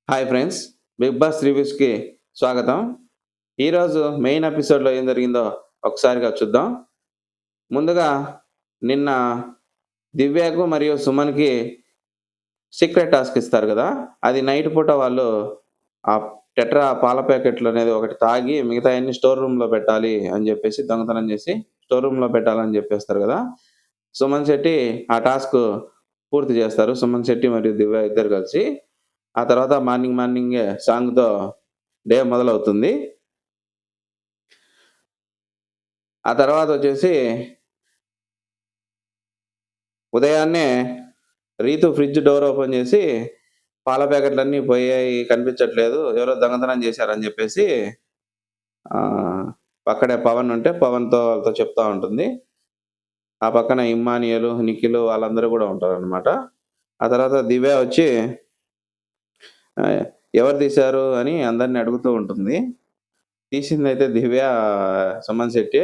Hi friends. 'Big boss' రివ్యూస్‌కి స్వాగతం. ఈరోజు main ఎపిసోడ్‌లో ఏం జరిగిందో ఒకసారిగా చూద్దాం. ముందుగా నిన్న దివ్యకు మరియు సుమన్‌కి సీక్రెట్ టాస్క్ ఇస్తారు గదా! అది నైట్ పూట వాళ్ళు ఆ టెట్రా పాల ప్యాకెట్లు అనేది ఒకటి తాగి మిగతాయన్నీ స్టోర్ రూమ్‌లో పెట్టాలి అని జెప్పేసి దొంగతనం జేసి స్టోర్ రూమ్‌లో పెట్టాలని జెప్పేస్తారు గదా! సుమన్ శెట్టి ఆ టాస్క్ పూర్తి జేస్తారు. సుమన్ శెట్టి మరియు దివ్య ఇద్దరు కలిసి. ఆ తర్వాత మార్నింగే సాంగ్‌తో డే మొదలవుతుంది. ఆ తర్వాతొచ్చేసి ఉదయాన్నే రీతు ఫ్రిడ్జ్ డోర్ ఓపెన్ చేసి, పాల ప్యాకెట్‌లన్నీ పోయాయి, కనిపించట్లేదు. ఎవరో దొంగతనం చేశారని చెప్పేసి అక్కడే పవన్ ఉంటే పవన్‌తో వాళ్ళతో చెప్తా ఉంటుంది. ఆ పక్కన ఇమ్మానియేలు, నిఖిలు వాళ్ళందరూ గూడా ఉంటారనమాట. ఆ తర్వాత దివ్య వచ్చి ఆహ్, ఎవరు తీశారు అని అందరిని అడుగుతూ ఉంటుంది. తీసిందైతే దివ్య సుమన్ శెట్టి.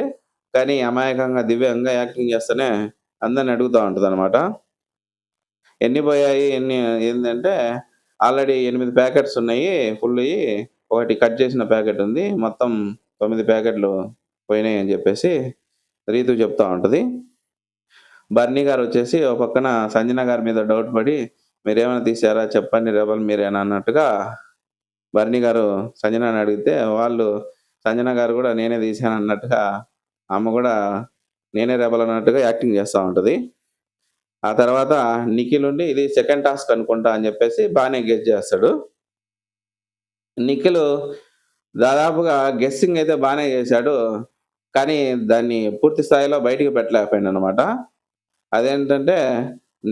కానీ అమాయకంగా దివ్య యాక్టింగ్ చేస్తూనే అందరిని అడుగుతా ఉంటదనమాట. ఎన్ని పోయాయి? ఏందంటే ఆల్రెడీ 8 ప్యాకెట్స్ ఉన్నాయి ఫుల్లుయి. ఒకటి కట్ చేసిన ప్యాకెట్ ఉంది. మొత్తం 9 ప్యాకెట్లు పోయినాయి అని చెప్పేసి రీతు చెప్తా ఉంటది. బర్నీ గారొచ్చేసి ఓ పక్కన సంజన గారి మీద డౌట్ పడి మీరేమైనా తీశారా? చెప్పండి రెబెల్ మీరేనా అన్నట్టుగా బర్నీ గారు సంజనని అడిగితే సంజన గారు గూడా నేనే తీశానన్నట్టుగా ఆమె గూడా నేనే రెబెల్ అన్నట్టుగా యాక్టింగ్ చేస్తా ఉంటది. ఆ తర్వాత నిఖిల్ ఉండి ఇది సెకండ్ టాస్క్ అనుకుంటా అని చెప్పేసి బానే గెస్ చేస్తాడు. నిఖిల్ దాదాపుగా గెస్సింగ్ అయితే బానే చేశాడు. కానీ దాన్ని పూర్తి స్థాయిలో బయటికి పెట్టలేకపోయాడనమాట. అదేంటంటే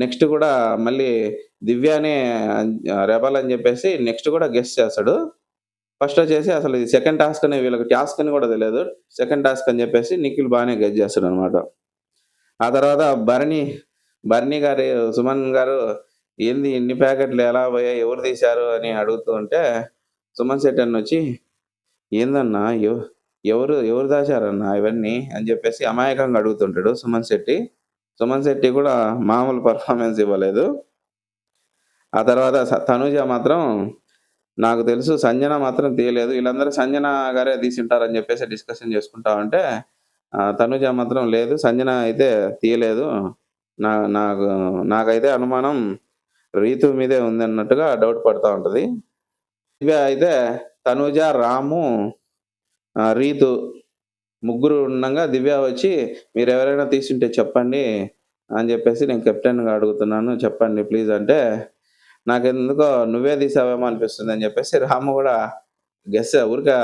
నెక్స్ట్ గూడా మళ్ళీ దివ్యనే రెబెల్ అని చెప్పేసి నెక్స్ట్ గూడా గెస్ చేస్తాడు. ఫస్ట్ వచ్చేసి అసలు ఇది సెకండ్ టాస్క్ అని వీళ్ళకి టాస్క్ అని గూడా తెలీదు. సెకండ్ టాస్క్ అని చెప్పేసి నిఖిల్ బానే గెస్ చేస్తాడనమాట. ఆ తర్వాత భరణి గారు, సుమన్ గారు ఏంది ఇన్ని ప్యాకెట్లు ఎలా పోయాయి? ఎవరు తీశారు? అని అడుగుతూ ఉంటే, సుమన్ శెట్టి అన్నొచ్చి, ఏందన్నా ఎవరు దాచారన్నా ఇవన్నీ? అని చెప్పేసి అమాయకంగా అడుగుతుంటాడు సుమన్ శెట్టి. సుమన్ శెట్టి కూడా మామూలు పెర్ఫార్మన్స్ ఇవ్వలేదు. ఆ తర్వాత తనూజ మాత్రం నాకు తెలుసు సంజన మాత్రం తీయలేదు. వీళ్ళందరూ సంజన గారే తీసుంటారని చెప్పేసి డిస్కషన్ చేసుకుంటా ఉంటే, తనూజ మాత్రం లేదు సంజన అయితే తీయలేదు. నా నాకు నాకైతే అనుమానం రీతు మీదే ఉందన్నట్టుగా డౌట్ పడతా ఉంటది. దివ్య అయితే తనూజ, రాము, రీతు ముగ్గురు ఉండంగా దివ్య వచ్చి మీరెవరైనా తీసుంటే చెప్పండి అని జెప్పేసి నేను కెప్టెన్‌గా అడుగుతున్నాను చెప్పండి ప్లీజ్ అంటే, నాకెందుకో నువ్వే తీసావేమో అనిపిస్తుంది అని జెప్పేసి రాము గూడా ఊరికే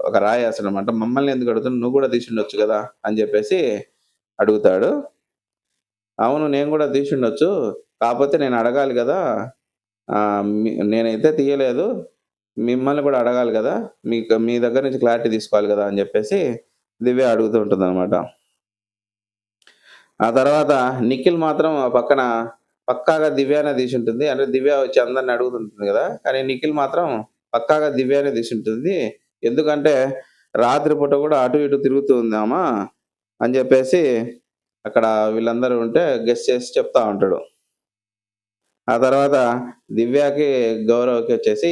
ఒక రాయేస్తాడనమాట. మమ్మల్ని ఎందుకు అడుగుతున్నావు? నువ్వు గూడా తీసుండొచ్చు గదా! అని జెప్పేసి అడుగుతాడు. అవును. నేను గూడా తీసుండొచ్చు. కాపోతే నేను అడగాలి గదా! నేనైతే తీయలేదు. మిమ్మల్ని కూడా అడగాలి గదా! మీ దగ్గర నుంచి క్లారిటీ తీసుకోవాలి గదా! అని జెప్పేసి దివ్య అడుగుతూ ఉంటుందనమాట. ఆ తర్వాత నిఖిల్ మాత్రం ఆ పక్కన పక్కాగా దివ్యనే తీసుంటుంది. అంటే దివ్య వచ్చి అందరిని అడుగుతుంటుంది గదా! కానీ నిఖిల్ మాత్రం పక్కాగా దివ్యనే తీసుంటుంది. ఎందుకంటే రాత్రి పూట గూడా అటు ఇటు తిరుగుతూ ఉందామ అని జెప్పేసి అక్కడ వీళ్ళందరూ ఉంటే గెస్ చేసి చెప్తా ఉంటాడు. ఆ తర్వాత దివ్యకి, గౌరవ్‌కి వచ్చేసి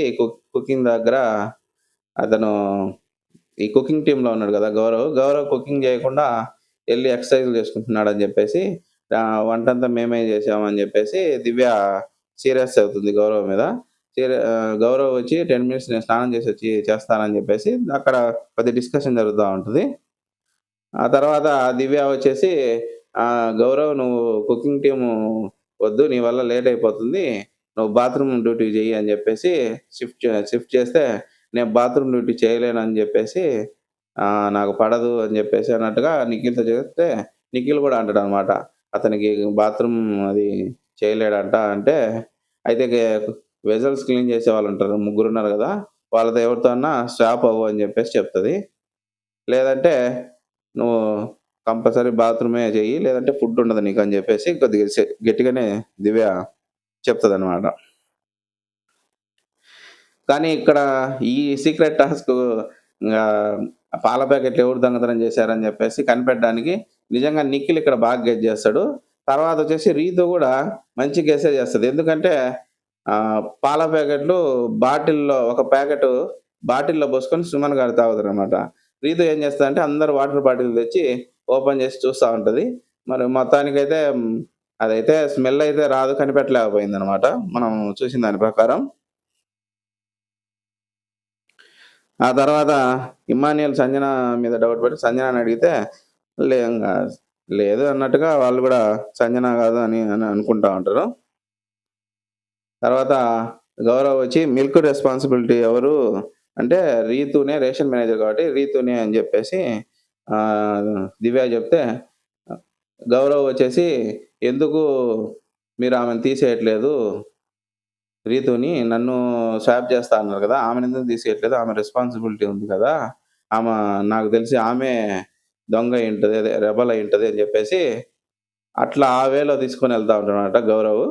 కుకింగ్ దగ్గర అతను ఈ కుకింగ్ టీమ్‌లో ఉన్నాడు గదా! గౌరవ్. గౌరవ్ కుకింగ్ జేయకుండా ఎళ్లి ఎక్సర్‌సైజ్‌లు చేసుకుంటున్నాడని జెప్పేసి వంటంతా మేమే జేసామని జెప్పేసి దివ్య సీరియస్ అవుతుంది గౌరవ్ మీద. గౌరవ్ వచ్చి 10 మినిట్స్ నేను స్నానం చేసొచ్చి చేస్తానని జెప్పేసి అక్కడ కొద్దిగా డిస్కషన్ జరుగుతా ఉంటది. ఆ తర్వాత దివ్య వచ్చేసి "గౌరవ్ నువ్వు కుకింగ్ టీము వద్దు. నీ వల్ల లేట్ అయిపోతుంది. నువ్వు బాత్రూమ్ డ్యూటీ చెయ్యి" అని జెప్పేసి షిఫ్ట్ చేస్తే, "నేను బాత్రూమ్ డ్యూటీ చేయలేనని" జెప్పేసి "నాకు పడదు" అని జెప్పేసి అన్నట్టుగా నిఖిల్‌తో చెప్తే, నిఖిల్ గూడా అంటాడనమాట. అతనికి బాత్రూమ్ అది చేయలేడంట అంటే, అయితే వెసల్స్ క్లీన్ చేసేవాళ్ళుంటారు. ముగ్గురున్నారు గదా! వాళ్ళతో ఎవరితో అన్నా స్వాప్ అవ్వు అని జెప్పేసి చెప్తది. లేదంటే నువ్వు కంపల్సరీ బాత్రూమే చెయ్యి. లేదంటే ఫుడ్ ఉండదు నీకు అని జెప్పేసి కొద్దిగా గట్టిగానే దివ్య చెప్తదనమాట. కానీ ఇక్కడ ఈ సీక్రెట్ టాస్క్ ఆహ్, పాల ప్యాకెట్లు ఎవరు దొంగతనం చేశారని జెప్పేసి కనిపెట్టడానికి నిజంగా నిఖిల్ ఇక్కడ బాగా గెస్ చేస్తాడు. తర్వాతొచ్చేసి రీతు గూడా మంచి గెస్సే చేస్తది. ఎందుకంటే పాల ప్యాకెట్లు బాటిల్‌లో ఒక ప్యాకెటు బాటిల్‌లో పోసుకొని సుమన్ గారు తాగుతారనమాట. రీతు ఏం చేస్తదంటే అందరూ వాటర్ బాటిల్ తెచ్చి ఓపెన్ చేసి చూస్తా ఉంటది. మరి మొత్తానికైతే అదైతే స్మెల్ అయితే రాదు కనిపెట్టలేకపోయిందనమాట. మనం చూసిన దాని ప్రకారం. ఆ తర్వాత ఇమ్మాన్యుయల్ సంజన మీద డౌట్ పడి సంజనని అడిగితే ఇంగ లేదు అన్నట్టుగా వాళ్ళు గూడా సంజన గాదు అని అనుకుంటా ఉంటారు. తర్వాత గౌరవ్ వచ్చి మిల్క్ రెస్పాన్సిబిలిటీ ఎవరు? అంటే రీతూనే రేషన్ మేనేజర్ కాబట్టి రీతూనే అని జెప్పేసి దివ్య జెప్తే గౌరవ్ వచ్చేసి ఎందుకు మీరు ఆమెను తీసేయట్లేదు రీతూని? నన్ను స్వాప్ చేస్తా అన్నారు గదా! ఆమెనెందుకు తీసేయట్లేదు? ఆమె రెస్పాన్సిబిలిటీ ఉంది కదా! ఆమె నాకు తెలిసి ఆమె దొంగ అయ్యుంటది. అదే రెబెల్ అయ్యుంటది అని జెప్పేసి అట్లా ఆ వేలో తీసుకొనెళ్తా ఉంటాడనమాట గౌరవ్.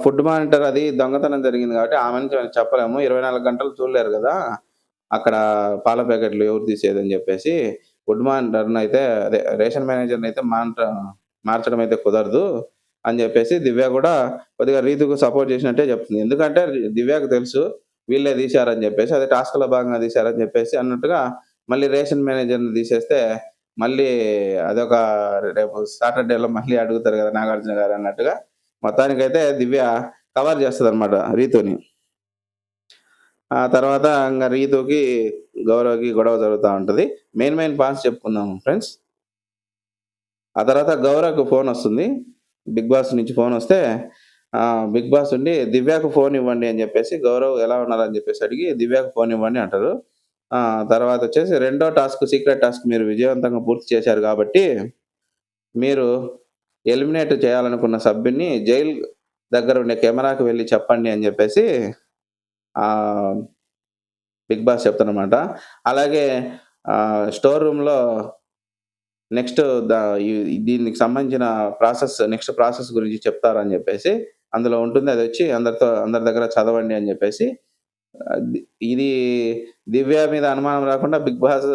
ఫుడ్ మానిటర్ అది దొంగతనం జరిగింది కాబట్టి ఆమెని చెప్పలేము. 24 గంటలు చూడలేరు గదా! అక్కడ పాల ప్యాకెట్లు ఎవరు తీసేదని జెప్పేసి ఫుడ్ మానిటర్‌నయితే అదే రేషన్ మేనేజర్‌నయితే మార్చడం అయితే కుదరదు అని జెప్పేసి దివ్య గూడా కొద్దిగా రీతుకు సపోర్ట్ చేసినట్టే చెప్తుంది. ఎందుకంటే దివ్యకు తెలుసు వీళ్ళే తీశారని జెప్పేసి. అదే టాస్క్‌లో భాగంగా తీశారని జెప్పేసి అన్నట్టుగా మళ్ళీ రేషన్ మేనేజర్‌ని తీసేస్తే మళ్ళీ అదొక రేపు సాటర్‌డేలో మళ్ళీ అడుగుతారు గదా! నాగార్జున గారు అన్నట్టుగా మొత్తానికైతే దివ్య కవర్ చేస్తదనమాట రీతుని. ఆ తర్వాత ఇంగ రీతుకి, గౌరవ్‌కి గొడవ జరుగుతా ఉంటది. మెయిన్ పాయింట్స్ చెప్పుకుందాం ఫ్రెండ్స్. ఆ తర్వాత గౌరవ్‌కి ఫోనొస్తుంది. బిగ్ బాస్ నుంచి ఫోనొస్తే బిగ్ బాస్ ఉండి దివ్యకు ఫోన్ ఇవ్వండి అని జెప్పేసి గౌరవ్ ఎలా ఉన్నారని జెప్పేసి అడిగి దివ్యకు ఫోన్ ఇవ్వండి అంటారు. తర్వాతొచ్చేసి రెండో టాస్క్ సీక్రెట్ టాస్క్ మీరు విజయవంతంగా పూర్తి చేశారు గాబట్టి మీరు ఎలిమినేట్ చేయాలనుకున్న సభ్యుడిని జైలు దగ్గర ఉండే కెమెరాకి వెళ్లి చెప్పండి అని చెప్పేసి ఆహ్, బిగ్ బాస్ చెప్తానన్నమాట. అలాగే స్టోర్ రూమ్‌లో నెక్స్ట్ ద ఈ దీనికి సంబంధించిన నెక్స్ట్ ప్రాసెస్ గురించి చెప్తారని చెప్పేసి అందులో ఉంటుంది. అదొచ్చి అందరి దగ్గర చదవండి అని చెప్పేసి ఆహ్, ది ఇది దివ్య మీద అనుమానం రాకుండా బిగ్ బాస్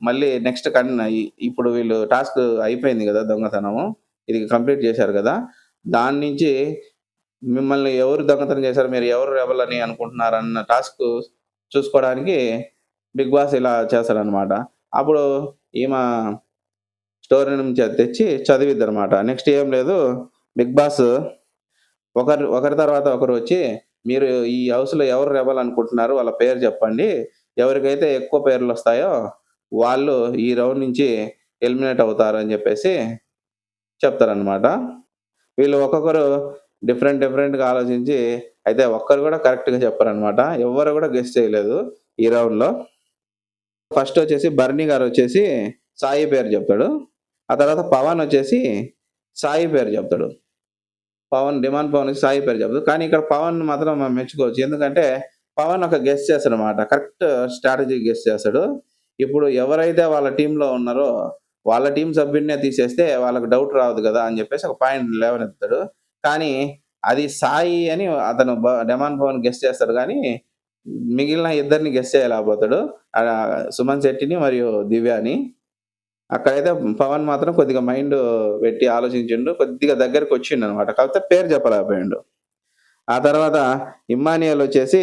మళ్ళీ నెక్స్ట్ ఇప్పుడు వీళ్ళు టాస్క్ అయిపోయింది గదా! దొంగతనము. ఇది కంప్లీట్ చేశారు గదా! దాని నుంచి మిమ్మల్ని ఎవరు దొంగతనం చేశారు? మీరు ఎవరు రెబెల్ అని అనుకుంటున్నారన్న టాస్క్ చూసుకోవడానికి బిగ్ బాస్ ఇలా చేస్తాడనమాట. అప్పుడు ఈమ స్టోరీ నుంచి అది తెచ్చి చదివిద్దనమాట. నెక్స్ట్ ఏం లేదు బిగ్ బాస్ ఒకరి తర్వాత ఒకరు వచ్చి మీరు ఈ హౌస్‌లో ఎవరు రెబెల్ అనుకుంటున్నారు? వాళ్ళ పేరు చెప్పండి. ఎవరికైతే ఎక్కువ పేర్లొస్తాయో వాళ్ళు ఈ రౌండ్ నుంచి ఎలిమినేట్ అవుతారు అని చెప్పేసి చెప్తారనమాట. వీళ్ళు ఒక్కొక్కరు డిఫరెంట్‌గా ఆలోచించి అయితే ఒక్కరు గూడా కరెక్ట్‌గా చెప్పరనమాట. ఎవ్వరు గూడా గెస్ చేయలేదు ఈ రౌండ్‌లో. ఫస్ట్ వచ్చేసి బర్నీ గారొచ్చేసి సాయి పేరు జెప్తాడు. ఆ తర్వాత పవన్ వచ్చేసి సాయి పేరు జెప్తాడు. డిమాండ్ పవన్ వచ్చి సాయి పేరు జెప్తాడు. కానీ ఇక్కడ పవన్ మాత్రం మనం మెచ్చుకోవచ్చు. ఎందుకంటే పవన్ ఒక గెస్ చేస్తాడనమాట. కరెక్ట్ స్ట్రాటజీ గెస్ చేస్తాడు. ఇప్పుడు ఎవరైతే వాళ్ళ టీమ్‌లో ఉన్నారో వాళ్ళ టీమ్ సభ్యుడినే తీసేస్తే వాళ్ళకి డౌట్ రావద్దు గదా! అని జెప్పేసి ఒక పాయింట్ లేవనెత్తుతాడు. కానీ అది సాయి అని అతను డెమాన్ పవన్ గెస్ చేస్తాడు గానీ, మిగిలిన ఇద్దరిని గెస్ చేయలేకపోతాడు. సుమన్ శెట్టిని మరియు దివ్యని. అక్కడైతే పవన్ మాత్రం కొద్దిగా మైండ్ పెట్టి ఆలోచించిండు. కొద్దిగా దగ్గరకొచ్చిండనమాట. కాకపోతే పేరు చెప్పలేకపోయిండు. ఆ తర్వాత ఇమ్మానియేల్ వచ్చేసి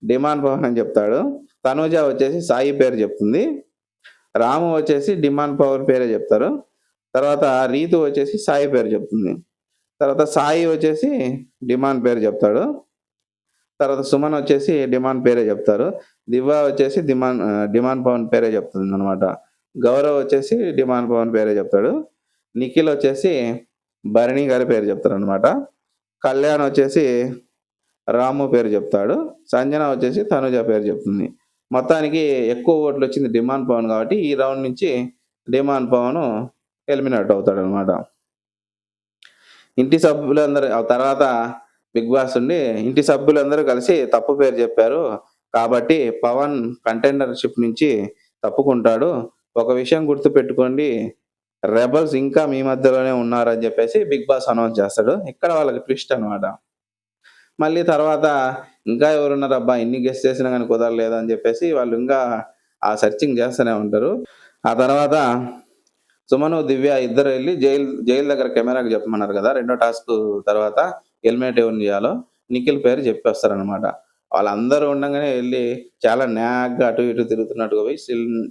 డిమాండ్ పవన్ అని చెప్తాడు. తనూజ వచ్చేసి సాయి పేరు చెప్తుంది. రాము వచ్చేసి డిమాండ్ పవన్ పేరే చెప్తారు. తర్వాత రీతు వచ్చేసి సాయి పేరు చెప్తుంది. తర్వాత సాయి వచ్చేసి డిమాండ్ పేరు చెప్తాడు. తర్వాత సుమన్ వచ్చేసి డిమాండ్ పేరే చెప్తారు. దివ్య వచ్చేసి డిమాండ్ పవన్ పేరే చెప్తుందనమాట. గౌరవ్ వచ్చేసి డిమాండ్ పవన్ పేరే చెప్తాడు. నిఖిల్ వచ్చేసి భరణి గారి పేరు చెప్తారనమాట. కళ్యాణ్ వచ్చేసి రాము పేరు చెప్తాడు. సంజన వచ్చేసి తనుజ పేరు చెప్తుంది. మొత్తానికి ఎక్కువ ఓట్లొచ్చింది డిమాండ్ పవన్ కాబట్టి ఈ రౌండ్ నుంచి డిమాండ్ పవన్ ఎలిమినేట్ అవుతాడనమాట. ఇంటి సభ్యులందరూ ఆ తర్వాత బిగ్ బాస్ ఉండి ఇంటి సభ్యులందరూ కలిసి తప్పు పేరు చెప్పారు. కాబట్టి పవన్ కంటెండర్‌షిప్ నుంచి తప్పుకుంటాడు. ఒక విషయం గుర్తుపెట్టుకోండి. రెబెల్స్ ఇంకా మీ మధ్యలోనే ఉన్నారని చెప్పేసి బిగ్ బాస్ అనౌన్స్ చేస్తాడు. ఇక్కడ వాళ్ళకి ట్విస్ట్ అన్నమాట. మళ్ళీ తర్వాత ఇంకా ఎవరున్నారబ్బా! ఇన్ని గెస్ చేసినా గాని కుదరలేదు అని చెప్పేసి వాళ్ళు ఇంకా ఆ సెర్చింగ్ చేస్తూనే ఉంటారు. ఆ తర్వాత సుమను, దివ్య ఇద్దరు ఎళ్లి జైలు దగ్గర కెమెరాకి చెప్పమన్నారు గదా! రెండో టాస్క్ తర్వాత. ఎలిమినేట్ ఎవరిని చేయాలో నిఖిల్ పేరు చెప్పేస్తారనమాట. వాళ్ళందరూ ఉండంగానే ఎళ్లి చాలా న్యాగ్గా అటు ఇటు తిరుగుతున్నట్టుగా పోయి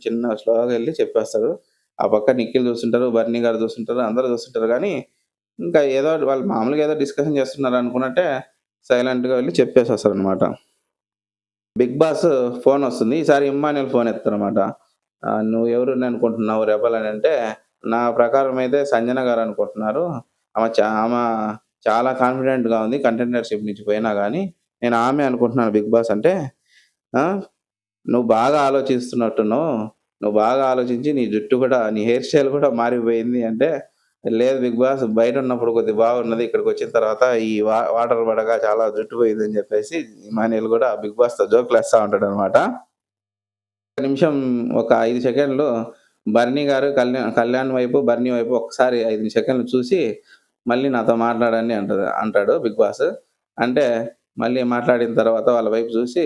చిన్న స్లోగా ఎళ్లి చెప్పేస్తారు. ఆ పక్క నిఖిల్ చూస్తుంటారు, బర్నీ గారు చూస్తుంటారు, అందరూ చూస్తుంటారు గానీ, ఇంకా ఏదో వాళ్ళు మామూలుగా ఏదో డిస్కషన్ చేస్తున్నారు అనుకున్నట్టే సైలెంట్‌గా వెళ్లి చెప్పేసొస్తారనమాట. Big boss ఫోనొస్తుంది. ఈసారి ఇమ్మాన్యుల్ ఫోన్ ఎత్తారనమాట. "నువ్వెవరిని అనుకుంటున్నావు రెబెల్" అనంటే, నా ప్రకారం అయితే సంజన గారనుకుంటున్నారు. ఆమె చాలా కాన్ఫిడెంట్‌గా ఉంది. కంటెండర్‌షిప్ నుంచి పోయినా గానీ, నేను ఆమె అనుకుంటున్నాను బిగ్ బాస్ అంటే, "ఆ! నువ్వు బాగా ఆలోచిస్తున్నట్టున్నావు. నువ్వు బాగా ఆలోచించి నీ జుట్టు కూడా నీ హెయిర్ స్టైల్ కూడా మారిపోయింది" అంటే, "లేదు బిగ్ బాస్ బయటున్నప్పుడు కొద్దిగా బాగున్నది. ఇక్కడికొచ్చిన తర్వాత ఈ వాటర్ పడక చాలా జుట్టు పోయిందని" చెప్పేసి ఇమ్మాన్యుల్ గూడా బిగ్ బాస్‌తో జోకులేస్తా ఉంటాడనమాట. ఒక నిమిషం ఒక 5 సెకండ్లు బర్నీ గారు కళ్యాణ్ వైపు, బర్నీ వైపు ఒక్కసారి 5 సెకండ్లు చూసి, మళ్ళీ నాతో మాట్లాడండి అంటాడు బిగ్ బాస్. అంటే మళ్ళీ మాట్లాడిన తర్వాత వాళ్ళ వైపు చూసి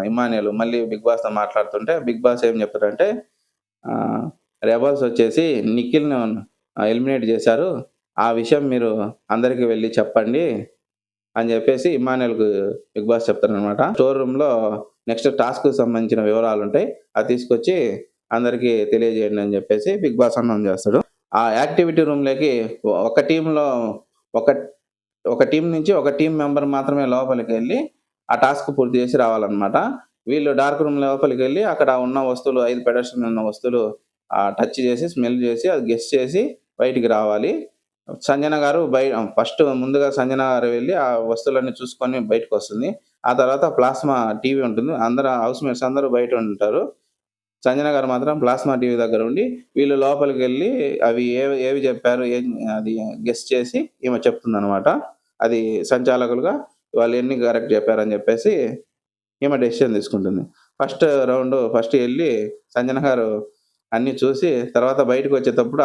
ఇమ్మాన్యుయల్ మళ్ళీ బిగ్ బాస్‌తో మాట్లాడుతుంటే, బిగ్ బాస్ ఏం చెప్తాడంటే, ఆహ్, రెబెల్స్ వచ్చేసి నిఖిల్‌ను ఎలిమినేట్ చేశారు. ఆ విషయం మీరు అందరికి వెళ్లి చెప్పండి అని జెప్పేసి ఇమ్మాన్యుయల్‌కు బిగ్ బాస్ చెప్తారనమాట. స్టోర్ రూమ్‌లో నెక్స్ట్ టాస్క్‌కి సంబంధించిన వివరాలుంటాయి. అది తీసుకొచ్చి అందరికి తెలియజేయండి అని జెప్పేసి బిగ్ బాస్ అనౌన్స్ జేస్తాడు. ఆ యాక్టివిటీ రూమ్‌లోకి ఒక టీమ్‌లో ఒక ఒక టీమ్ నుంచి ఒక టీమ్ మెంబర్ మాత్రమే లోపలికెళ్ళి ఆ టాస్క్ పూర్తి చేసి రావాలనమాట. వీళ్ళు డార్క్ రూమ్ లోపలికెళ్ళి అక్కడ ఉన్న వస్తువులు 5 పెడెస్టల్ ఉన్న వస్తువులు టచ్ చేసి, స్మెల్ చేసి, అది గెస్ చేసి బయటికి రావాలి. సంజన గారు ఫస్ట్ ముందుగా సంజన గారు వెళ్లి ఆ వస్తువులన్నీ చూసుకొని బయటకొస్తుంది. ఆ తర్వాత ప్లాస్మా టీవీ ఉంటుంది. అందరు హౌస్‌మేట్స్ అందరూ బయట ఉంటారు. సంజన గారు మాత్రం ప్లాస్మా టీవీ దగ్గర ఉండి, వీళ్ళు లోపలికెళ్ళి అవి ఏవి ఏవి చెప్పారు అది గెస్ చేసి ఈమె చెప్తుందనమాట. అది సంచాలకులుగా వాళ్ళు ఎన్ని కరెక్ట్ చెప్పారని చెప్పేసి ఈమె డెసిషన్ తీసుకుంటుంది. ఫస్ట్ ఎళ్లి సంజన గారు అన్నీ చూసి తర్వాత బయటకొచ్చేటప్పుడు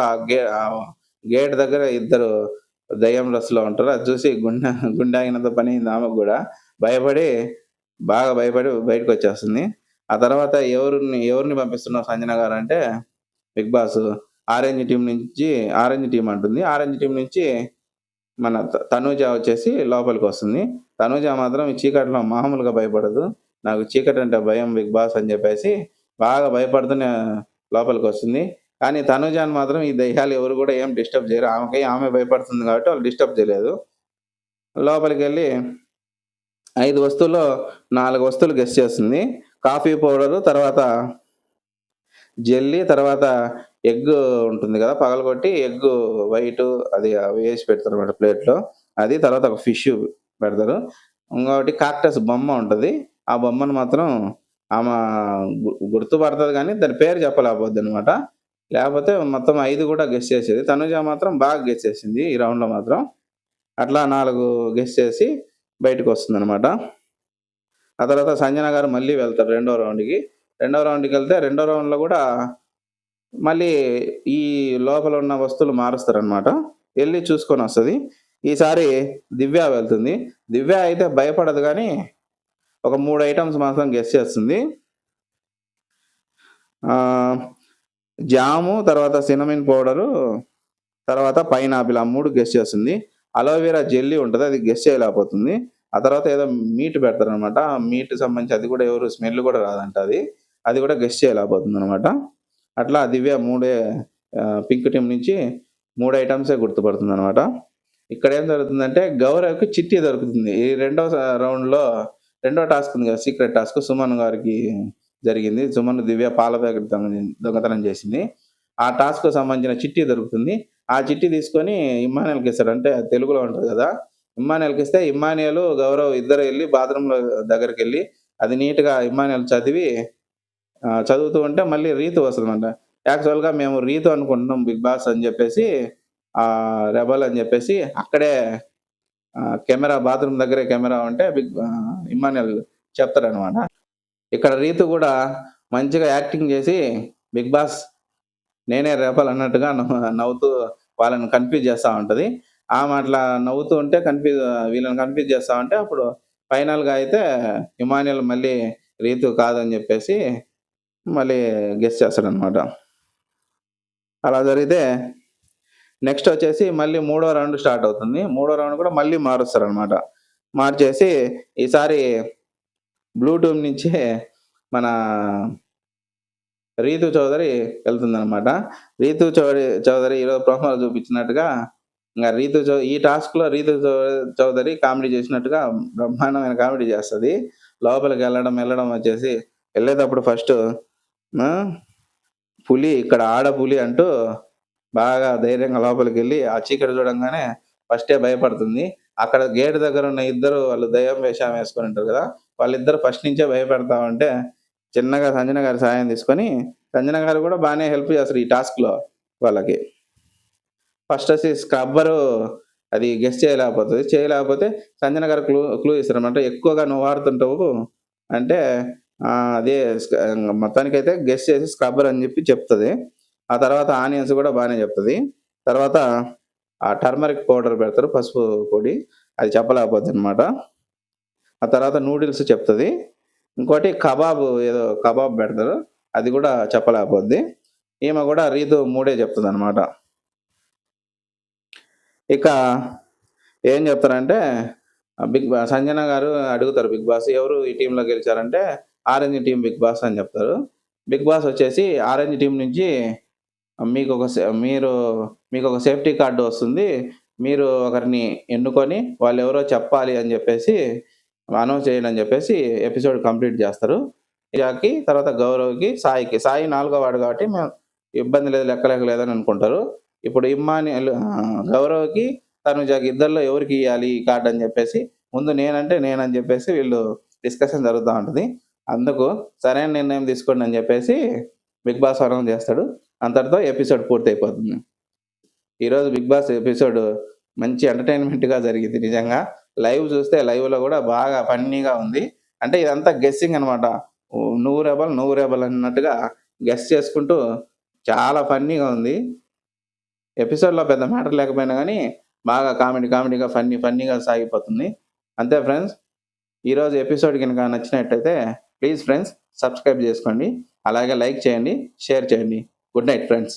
గేట్ దగ్గర ఇద్దరు దెయ్యం డ్రెస్‌లో ఉంటారు. అది చూసి గుండె ఆగినంత పనయింది ఆమెకు గూడా. భయపడి, బాగా భయపడి బయటకొచ్చేస్తుంది. ఆ తర్వాత ఎవరిని పంపిస్తున్నావు సంజన గారంటే, బిగ్ బాస్ ఆరెంజ్ టీమ్ అంటుంది. ఆరెంజ్ టీమ్ నుంచి మన తనూజ వచ్చేసి లోపలికొస్తుంది. తనూజ మాత్రం ఈ చీకట్లో మామూలుగా భయపడదు. నాకు చీకటంటే భయం బిగ్ బాస్ అని జెప్పేసి బాగా భయపడుతూనే లోపలికొస్తుంది. కానీ తనూజని మాత్రం ఈ దెయ్యాలు ఎవరు గూడా ఏం డిస్టర్బ్ జేయరు. ఆమె భయపడుతుంది గాబట్టి వాళ్ళు డిస్టర్బ్ జేయలేదు. లోపలికెళ్ళి 5 వస్తువుల్లో 4 వస్తువులు గెస్ చేస్తుంది. కాఫీ పౌడరు, తర్వాత జెల్లీ, తర్వాత ఎగ్ ఉంటుంది గదా! పగలగొట్టి ఎగ్గు వైటు అది అవి ఏసి పెడతారన్నమాట ప్లేట్‌లో. అది తర్వాత ఒక ఫిష్ పెడతారు. ఇంకోటి కాక్టస్ బొమ్మ ఉంటది. ఆ బొమ్మను మాత్రం ఆమా గుర్తుపడతది గానీ దాని పేరు చెప్పలేకపోద్దనమాట. లేపోతే మొత్తం 5 గూడా గెస్ చేసేది. తనుజ మాత్రం బాగా గెస్ చేసింది ఈ రౌండ్‌లో మాత్రం. అట్లా 4 గెస్ చేసి బయటకొస్తుందనమాట. ఆ తర్వాత సంజన గారు మళ్ళీ వెళ్తారు రెండో రౌండ్‌కి. రెండో రౌండ్‌లో గూడా మళ్ళీ ఈ లోపల ఉన్న వస్తువులు మారుస్తారనమాట. ఎళ్లి చూసుకొనొస్తది. ఈసారి దివ్య వెళ్తుంది. దివ్య అయితే భయపడదు గానీ, ఒక 3 ఐటెమ్స్ మాత్రం గెస్ చేస్తుంది. ఆహ్, జాము, తర్వాత సిన్నమిన్ పౌడరు, తర్వాత పైనాపిల్ ఆ 3 గెస్ చేస్తుంది. అలోవెరా జెల్లీ ఉంటది. అది గెస్ చేయలేకపోతుంది. ఆ తర్వాత ఏదో మీట్ పెడతారనమాట. ఆ మీట్‌కి సంబంధించి అది గూడా ఎవరు స్మెల్ గూడా రాదంట అది. అది గూడా గెస్ చేయలేకపోతుందనమాట. అట్లా దివ్య పింక్ టీమ్ నుంచి 3 ఐటెమ్సే గుర్తుపడుతుందనమాట. ఇక్కడేం జరుగుతుందంటే గౌరవ్‌కి చిట్టి దొరుకుతుంది. ఈ రౌండ్‌లో రెండో టాస్క్ ఉంది గదా! సీక్రెట్ టాస్క్ సుమన్ గారికి జరిగింది. సుమన్, దివ్య పాల ప్యాకెట్ దొంగతనం చేసింది. ఆ టాస్క్‌కి సంబంధించిన చిట్టి దొరుకుతుంది. ఆ చిట్టి తీసుకొని ఇమ్మానుయేల్‌కిస్తాడు. అంటే తెలుగులో ఉంటది గదా! ఇమ్మానుయేల్‌కిస్తే ఇమ్మానుయేలు, గౌరవ్ ఇద్దరు ఎళ్లి బాత్రూమ్‌లో దగ్గరికెళ్లి అది నీట్‌గా ఇమ్మానుయేల్ చదువుతూ ఉంటే మళ్ళీ రీతు వస్తదనమాట. యాక్చువల్‌గా మేము రీతు అనుకుంటున్నాం బిగ్ బాస్ అని జెప్పేసి రెబెల్ అని జెప్పేసి అక్కడే బాత్రూమ్ దగ్గరే కెమెరా ఉంటే ఇమ్మానుయేల్ చెప్తాడనమాట. ఇక్కడ రీతు గూడా మంచిగా యాక్టింగ్ జేసి బిగ్ బాస్ నేనే రెబెల్ అన్నట్టుగా నవ్వుతూ వాళ్ళని కన్‌ఫ్యూజ్ జేస్తా ఉంటది. ఆమె అట్లా నవ్వుతూ ఉంటే వీళ్ళని కన్‌ఫ్యూజ్ జేస్తా ఉంటే అప్పుడు ఫైనల్‌గా అయితే ఇమ్మానుయేల్ మళ్ళీ రీతు కాదని జెప్పేసి మళ్ళీ గెస్ చేస్తాడనమాట. అలా జరిగితే నెక్స్ట్ వచ్చేసి మళ్ళీ మూడో రౌండ్ స్టార్ట్ అవుతుంది. మూడో రౌండ్ కూడా మళ్ళీ మారుస్తారనమాట. మార్చేసి ఈసారి బ్లూ టీమ్ నుంచే మన రీతు చౌదరి వెళ్తుందనమాట. రీతు చౌదరి ఈరోజు ప్రోమోలో చూపించినట్టుగా ఈ టాస్క్‌లో రీతు చౌదరి కామెడీ చేసినట్టుగా బ్రహ్మాండమైన కామెడీ చేస్తది. లోపలికి వెళ్ళడం వచ్చేసి వెళ్ళేటప్పుడు ఫస్టు పులి ఇక్కడ ఆడపులి అంటూ బాగా ధైర్యంగా లోపలికెళ్ళి ఆ చీకటి చూడంగానే ఫస్టే భయపడుతుంది. అక్కడ గేట్ దగ్గర ఉన్న ఇద్దరు వాళ్ళు దెయ్యం వేషం వేసుకొని ఉంటారు కదా! వాళ్ళిద్దరు ఫస్ట్ నుంచే భయపెడతా ఉంటే చిన్నగా సంజన గారి సహాయం తీసుకొని సంజన గారు కూడా బానే హెల్ప్ చేస్తారు ఈ టాస్క్‌లో వాళ్ళకి. ఫస్ట్ వచ్చి స్క్రబ్బరు అది గెస్ చేయలేకపోతది. చేయలేకపోతే సంజన గారు క్లూ ఇస్తారనమాట. ఎక్కువగా నువ్వు వాడుతుంటావు అంటే అదే మొత్తానికైతే గెస్ చేసి స్క్రబ్బర్ అని చెప్పి చెప్తది. ఆ తర్వాత ఆనియన్స్ కూడా బానే చెప్తది. తర్వాత ఆ టర్మరిక్ పౌడర్ పెడతారు పసుపు పొడి. అది చెప్పలేకపోద్దనమాట. ఆ తర్వాత నూడిల్స్ చెప్తది. ఇంకోటి ఏదో కబాబ్ పెడతారు. అది కూడా చెప్పలేకపోద్ది. ఈమె కూడా రీతు 3 చెప్తదనమాట. ఇక ఏం చెప్తారంటే సంజన గారు అడుగుతారు బిగ్ బాస్ ఎవరు ఈ టీమ్‌లో గెలిచారంటే ఆరెంజ్ టీమ్ బిగ్ బాస్ అని చెప్తారు. బిగ్ బాస్ వచ్చేసి ఆరెంజ్ టీమ్ నుంచి మీకొక సేఫ్టీ కార్డ్ వస్తుంది. మీరు ఒకరిని ఎన్నుకొని వాళ్ళెవరో చెప్పాలి అని చెప్పేసి అనౌన్స్ చేయండి అని చెప్పేసి ఎపిసోడ్ కంప్లీట్ చేస్తారు. ఇయాకి తర్వాత గౌరవ్‌కి, సాయికి. సాయి 4గో వాడు కాబట్టి ఇబ్బంది లేదు, లెక్క లేదని అనుకుంటారు. ఇప్పుడు గౌరవ్‌కి, తనుజకి ఇద్దరిలో ఎవరికి ఇయ్యాలి ఈ కార్డ్ అని చెప్పేసి ముందు నేనని చెప్పేసి వీళ్ళు డిస్కషన్ జరుగుతా ఉంటది. అందుకు సరైన నిర్ణయం తీసుకోండి అని చెప్పేసి బిగ్ బాస్ అనౌన్స్ చేస్తాడు. అంతటితో ఎపిసోడ్ పూర్తయిపోతుంది. ఈరోజు బిగ్ బాస్ ఎపిసోడ్ మంచి ఎంటర్‌టైన్‌మెంట్‌గా జరిగింది నిజంగా. లైవ్ చూస్తే లైవ్‌లో కూడా బాగా ఫన్నీగా ఉంది. అంటే ఇదంతా గెస్సింగ్ అనమాట. నువ్వు రెబెల్ అన్నట్టుగా గెస్ చేసుకుంటూ చాలా ఫన్నీగా ఉంది. ఎపిసోడ్‌లో పెద్ద మ్యాటర్ లేకపోయినా గానీ బాగా కామెడీగా ఫన్నీగా సాగిపోతుంది. అంతే ఫ్రెండ్స్. ఈరోజు ఎపిసోడ్ గనుక నచ్చినట్టయితే ప్లీజ్ ఫ్రెండ్స్ సబ్స్క్రైబ్ చేసుకోండి. అలాగే లైక్ చేయండి, షేర్ చేయండి. Good night friends.